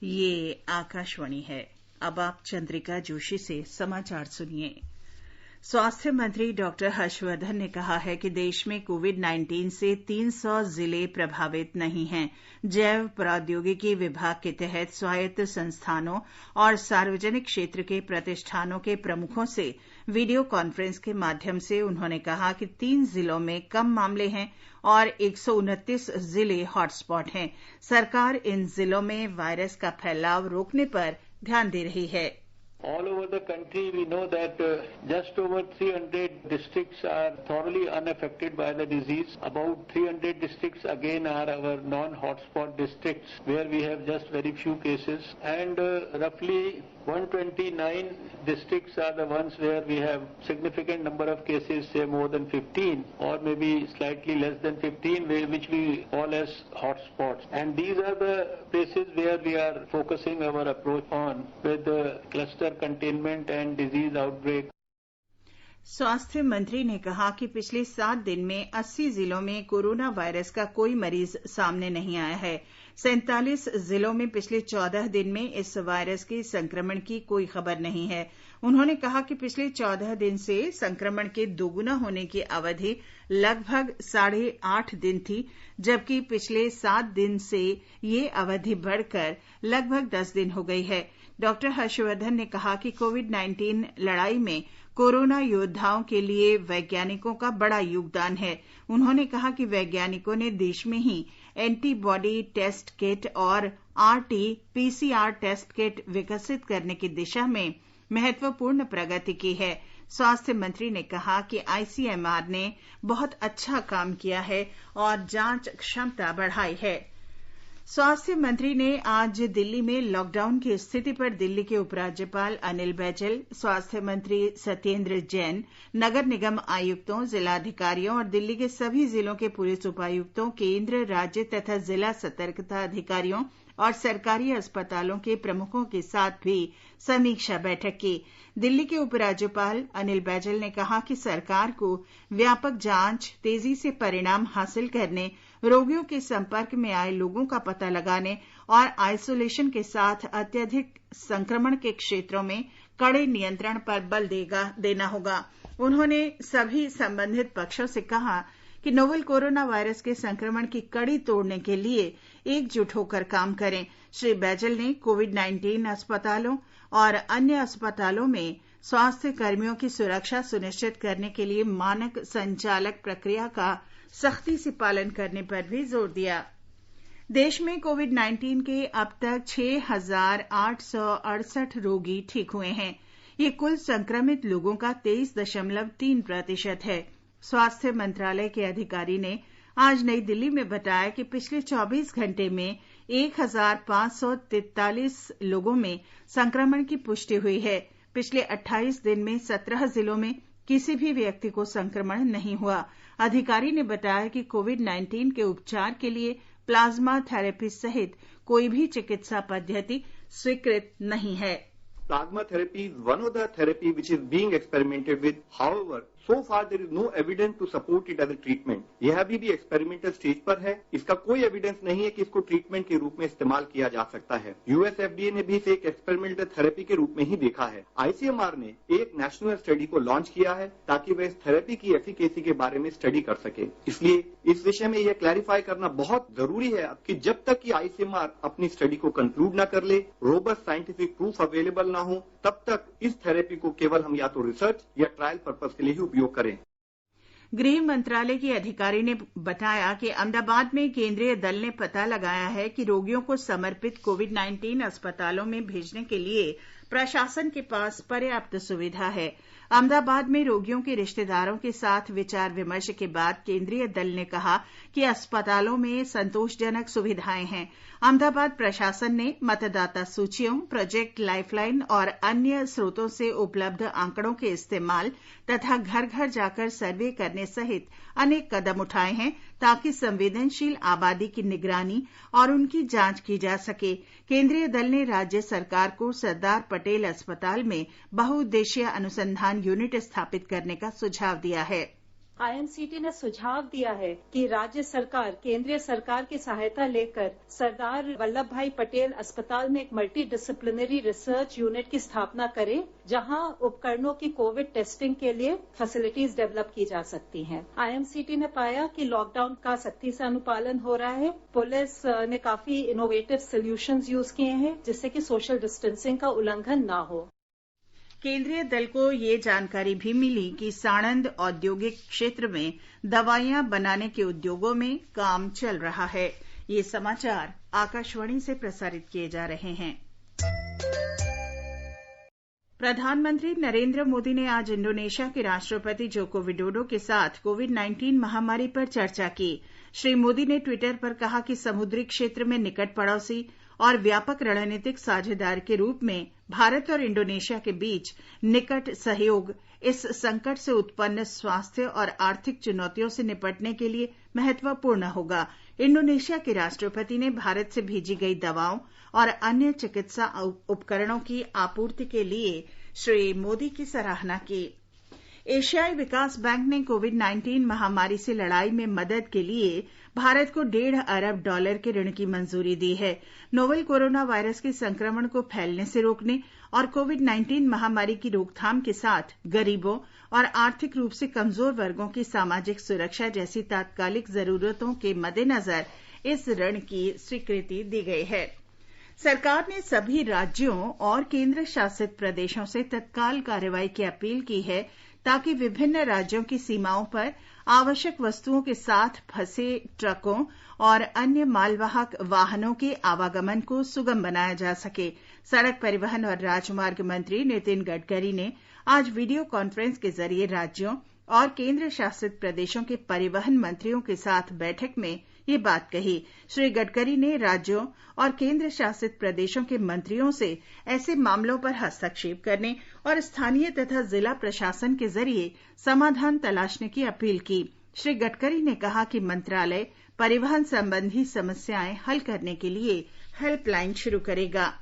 ये आकाशवाणी है। अब आप चंद्रिका जोशी से समाचार सुनिए। स्वास्थ्य मंत्री डॉक्टर हर्षवर्धन ने कहा है कि देश में कोविड-19 से 300 जिले प्रभावित नहीं हैं। जैव प्रौद्योगिकी विभाग के तहत स्वायत्त संस्थानों और सार्वजनिक क्षेत्र के प्रतिष्ठानों के प्रमुखों से वीडियो कॉन्फ्रेंस के माध्यम से उन्होंने कहा कि 3 जिलों में कम मामले हैं और 129 जिले हॉटस्पॉट हैं। सरकार इन जिलों में वायरस का फैलाव रोकने पर ध्यान दे रही है। All over the country, we know that just over 300 districts are thoroughly unaffected by the disease. About 300 districts again are our non-hotspot districts where we have just very few cases, and roughly 129 districts are the ones where we have significant number of cases, say more than 15 or maybe slightly less than 15, which we call as hotspots. And these are the places where we are focusing our approach on with the cluster containment and disease outbreak. स्वास्थ्य मंत्री ने कहा कि पिछले 7 दिन में 80 जिलों में कोरोना वायरस का कोई मरीज सामने नहीं आया है। 47 जिलों में पिछले 14 दिन में इस वायरस के संक्रमण की कोई खबर नहीं है। उन्होंने कहा कि पिछले 14 दिन से संक्रमण के दोगुना होने की अवधि लगभग 8.5 दिन थी, जबकि पिछले 7 दिन से ये अवधि बढ़कर लगभग 10 दिन हो गई है। डॉक्टर हर्षवर्धन ने कहा कि कोविड-19 लड़ाई में कोरोना योद्धाओं के लिए वैज्ञानिकों का बड़ा योगदान है। उन्होंने कहा कि वैज्ञानिकों ने देश में ही एंटीबॉडी टेस्ट किट और RT-PCR टेस्ट किट विकसित करने की दिशा में महत्वपूर्ण प्रगति की है। स्वास्थ्य मंत्री ने कहा कि ICMR ने बहुत अच्छा काम किया है और जांच क्षमता बढ़ाई है। स्वास्थ्य मंत्री ने आज दिल्ली में लॉकडाउन की स्थिति पर दिल्ली के उपराज्यपाल अनिल बैजल, स्वास्थ्य मंत्री सत्येंद्र जैन, नगर निगम आयुक्तों, जिलाधिकारियों और दिल्ली के सभी जिलों के पुलिस उपायुक्तों, केंद्र, राज्य तथा जिला सतर्कता अधिकारियों और सरकारी अस्पतालों के प्रमुखों के साथ भी समीक्षा बैठक की। दिल्ली के उपराज्यपाल अनिल बैजल ने कहा कि सरकार को व्यापक जांच, तेजी से परिणाम हासिल करने, रोगियों के संपर्क में आए लोगों का पता लगाने और आइसोलेशन के साथ अत्यधिक संक्रमण के क्षेत्रों में कड़े नियंत्रण पर बल देना होगा। उन्होंने सभी संबंधित पक्षों से कहा कि नोवेल कोरोना वायरस के संक्रमण की कड़ी तोड़ने के लिए एकजुट होकर काम करें। श्री बैजल ने कोविड-19 अस्पतालों और अन्य अस्पतालों में स्वास्थ्य कर्मियों की सुरक्षा सुनिश्चित करने के लिए मानक संचालक प्रक्रिया का सख्ती से पालन करने पर भी जोर दिया। देश में कोविड-19 के अब तक 6,868 रोगी ठीक हुए हैं। ये कुल संक्रमित लोगों का 23.3% है। स्वास्थ्य मंत्रालय के अधिकारी ने आज नई दिल्ली में बताया कि पिछले 24 घंटे में 1,543 लोगों में संक्रमण की पुष्टि हुई है। पिछले 28 दिन में 17 जिलों में किसी भी व्यक्ति को संक्रमण नहीं हुआ। अधिकारी ने बताया कि कोविड-19 के उपचार के लिए प्लाज्मा थेरेपी सहित कोई भी चिकित्सा पद्धति स्वीकृत नहीं है। Plasma therapy is one of the therapy which is being experimented with. However, so far there is no evidence to support it as a treatment. यह अभी भी एक्सपेरिमेंटल स्टेज पर है। इसका कोई एविडेंस नहीं है कि इसको ट्रीटमेंट के रूप में इस्तेमाल किया जा सकता है। US FDA ने भी इसे एक एक्सपेरिमेंटल थेरेपी के रूप में ही देखा है। ICMR ने एक नेशनल स्टडी को लॉन्च किया है ताकि वह इस थेरेपी की एफिकेसी के बारे में स्टडी कर सके। इसलिए इस विषय में यह क्लैरिफाई करना बहुत जरूरी है कि जब तक कि ICMR अपनी स्टडी को कंक्लूड न कर ले, रोबस्ट साइंटिफिक प्रूफ अवेलेबल न हो, तब तक इस थेरेपी को केवल हम या तो रिसर्च या ट्रायल पर्पस के लिए ही उपयोग करें। गृह मंत्रालय के अधिकारी ने बताया कि अहमदाबाद में केंद्रीय दल ने पता लगाया है कि रोगियों को समर्पित कोविड-19 अस्पतालों में भेजने के लिए प्रशासन के पास पर्याप्त सुविधा है। अहमदाबाद में रोगियों के रिश्तेदारों के साथ विचार विमर्श के बाद केंद्रीय दल ने कहा कि अस्पतालों में संतोषजनक सुविधाएं हैं। अहमदाबाद प्रशासन ने मतदाता सूचियों, प्रोजेक्ट लाइफलाइन और अन्य स्रोतों से उपलब्ध आंकड़ों के इस्तेमाल तथा घर घर जाकर सर्वे करने सहित अनेक कदम उठाए हैं ताकि संवेदनशील आबादी की निगरानी और उनकी जांच की जा सके। केंद्रीय दल ने राज्य सरकार को सरदार पटेल अस्पताल में बहुउद्देशीय अनुसंधान यूनिट स्थापित करने का सुझाव दिया है। IMCT ने सुझाव दिया है कि राज्य सरकार केंद्रीय सरकार की सहायता लेकर सरदार वल्लभ भाई पटेल अस्पताल में एक मल्टी डिसिप्लिनरी रिसर्च यूनिट की स्थापना करे, जहां उपकरणों की कोविड टेस्टिंग के लिए फैसिलिटीज डेवलप की जा सकती हैं। IMCT ने पाया कि लॉकडाउन का सख्ती से अनुपालन हो रहा है। पुलिस ने काफी इनोवेटिव सॉल्यूशंस यूज किए हैं, जिससे कि सोशल डिस्टेंसिंग का उल्लंघन ना हो। केंद्रीय दल को ये जानकारी भी मिली कि साणंद औद्योगिक क्षेत्र में दवाइयां बनाने के उद्योगों में काम चल रहा है। ये समाचार आकाशवाणी से प्रसारित किए जा रहे हैं। प्रधानमंत्री नरेंद्र मोदी ने आज इंडोनेशिया के राष्ट्रपति जोको विडोडो के साथ कोविड-19 महामारी पर चर्चा की। श्री मोदी ने ट्विटर पर कहा कि समुद्री क्षेत्र में निकट पड़ोसी और व्यापक रणनीतिक साझेदार के रूप में भारत और इंडोनेशिया के बीच निकट सहयोग इस संकट से उत्पन्न स्वास्थ्य और आर्थिक चुनौतियों से निपटने के लिए महत्वपूर्ण होगा। इंडोनेशिया के राष्ट्रपति ने भारत से भेजी गई दवाओं और अन्य चिकित्सा उपकरणों की आपूर्ति के लिए श्री मोदी की सराहना की। एशियाई विकास बैंक ने कोविड-19 महामारी से लड़ाई में मदद के लिए भारत को $1.5 अरब के ऋण की मंजूरी दी है। नोवेल कोरोना वायरस के संक्रमण को फैलने से रोकने और कोविड-19 महामारी की रोकथाम के साथ गरीबों और आर्थिक रूप से कमजोर वर्गों की सामाजिक सुरक्षा जैसी तात्कालिक जरूरतों के मद्देनजर इस ऋण की स्वीकृति दी गई है। सरकार ने सभी राज्यों और केंद्र शासित प्रदेशों से तत्काल कार्रवाई की अपील की है, ताकि विभिन्न राज्यों की सीमाओं पर आवश्यक वस्तुओं के साथ फंसे ट्रकों और अन्य मालवाहक वाहनों के आवागमन को सुगम बनाया जा सके। सड़क परिवहन और राजमार्ग मंत्री नितिन गडकरी ने आज वीडियो कॉन्फ्रेंस के जरिए राज्यों और केंद्र शासित प्रदेशों के परिवहन मंत्रियों के साथ बैठक में ये बात कही। श्री गडकरी ने राज्यों और केंद्र शासित प्रदेशों के मंत्रियों से ऐसे मामलों पर हस्तक्षेप करने और स्थानीय तथा जिला प्रशासन के जरिए समाधान तलाशने की अपील की। श्री गडकरी ने कहा कि मंत्रालय परिवहन संबंधी समस्याएं हल करने के लिए हेल्पलाइन शुरू करेगा।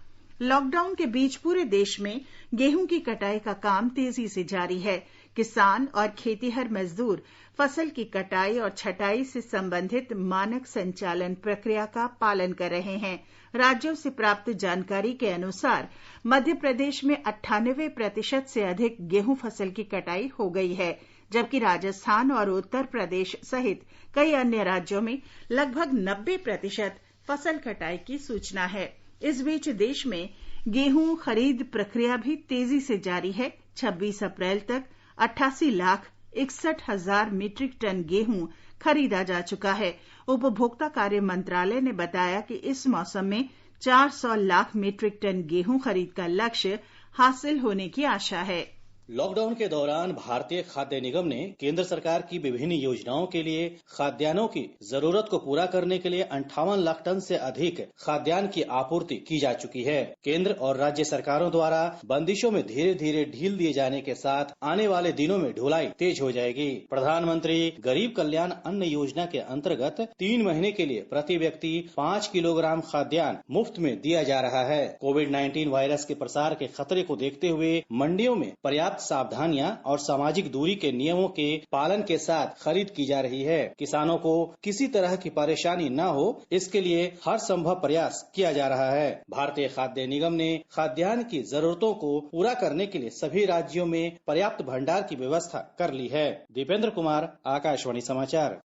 लॉकडाउन के बीच पूरे देश में गेहूं की कटाई का काम तेजी से जारी है। किसान और खेतीहर मजदूर फसल की कटाई और छटाई से संबंधित मानक संचालन प्रक्रिया का पालन कर रहे हैं। राज्यों से प्राप्त जानकारी के अनुसार मध्य प्रदेश में 98% से अधिक गेहूं फसल की कटाई हो गई है, जबकि राजस्थान और उत्तर प्रदेश सहित कई अन्य राज्यों में लगभग 90% फसल कटाई की सूचना है। इस बीच देश में गेहूं खरीद प्रक्रिया भी तेजी से जारी है। 26 अप्रैल तक 88,61,000 मीट्रिक टन गेहूं खरीदा जा चुका है। उपभोक्ता कार्य मंत्रालय ने बताया कि इस मौसम में 400 लाख मीट्रिक टन गेहूं खरीद का लक्ष्य हासिल होने की आशा है। लॉकडाउन के दौरान भारतीय खाद्य निगम ने केंद्र सरकार की विभिन्न योजनाओं के लिए खाद्यान्नों की जरूरत को पूरा करने के लिए 58 लाख टन से अधिक खाद्यान्न की आपूर्ति की जा चुकी है। केंद्र और राज्य सरकारों द्वारा बंदिशों में धीरे धीरे ढील दिए जाने के साथ आने वाले दिनों में ढुलाई तेज हो जाएगी। प्रधानमंत्री गरीब कल्याण अन्न योजना के अंतर्गत 3 महीने के लिए प्रति व्यक्ति 5 किलोग्राम खाद्यान्न मुफ्त में दिया जा रहा है। कोविड-19 वायरस के प्रसार के खतरे को देखते हुए मंडियों में पर्याप्त सावधानियां और सामाजिक दूरी के नियमों के पालन के साथ खरीद की जा रही है। किसानों को किसी तरह की परेशानी न हो, इसके लिए हर संभव प्रयास किया जा रहा है। भारतीय खाद्य निगम ने खाद्यान्न की जरूरतों को पूरा करने के लिए सभी राज्यों में पर्याप्त भंडार की व्यवस्था कर ली है। दीपेंद्र कुमार, आकाशवाणी समाचार।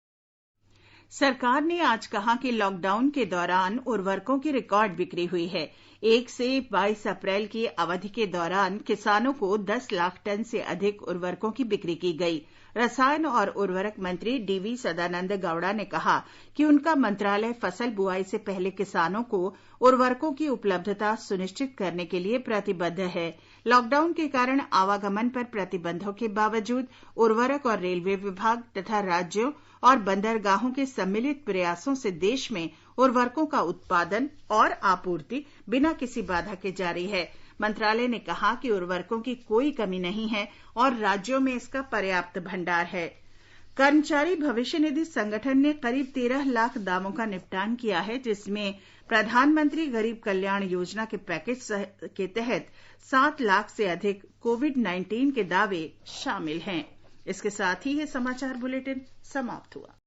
सरकार ने आज कहा कि लॉकडाउन के दौरान उर्वरकों की रिकॉर्ड बिक्री हुई है। 1 से 22 अप्रैल की अवधि के दौरान किसानों को 10 लाख टन से अधिक उर्वरकों की बिक्री की गई। रसायन और उर्वरक मंत्री डीवी सदानंद गौड़ा ने कहा कि उनका मंत्रालय फसल बुआई से पहले किसानों को उर्वरकों की उपलब्धता सुनिश्चित करने के लिए प्रतिबद्ध है। लॉकडाउन के कारण आवागमन पर प्रतिबंधों के बावजूद उर्वरक और रेलवे विभाग तथा राज्यों और बंदरगाहों के सम्मिलित प्रयासों से देश में उर्वरकों का उत्पादन और आपूर्ति बिना किसी बाधा के जारी है। मंत्रालय ने कहा कि उर्वरकों की कोई कमी नहीं है और राज्यों में इसका पर्याप्त भंडार है। कर्मचारी भविष्य निधि संगठन ने करीब 13 लाख दावों का निपटान किया है, जिसमें प्रधानमंत्री गरीब कल्याण योजना के पैकेज के तहत 7 लाख से अधिक कोविड-19 के दावे शामिल हैं। इसके साथ ही ये समाचार बुलेटिन समाप्त हुआ।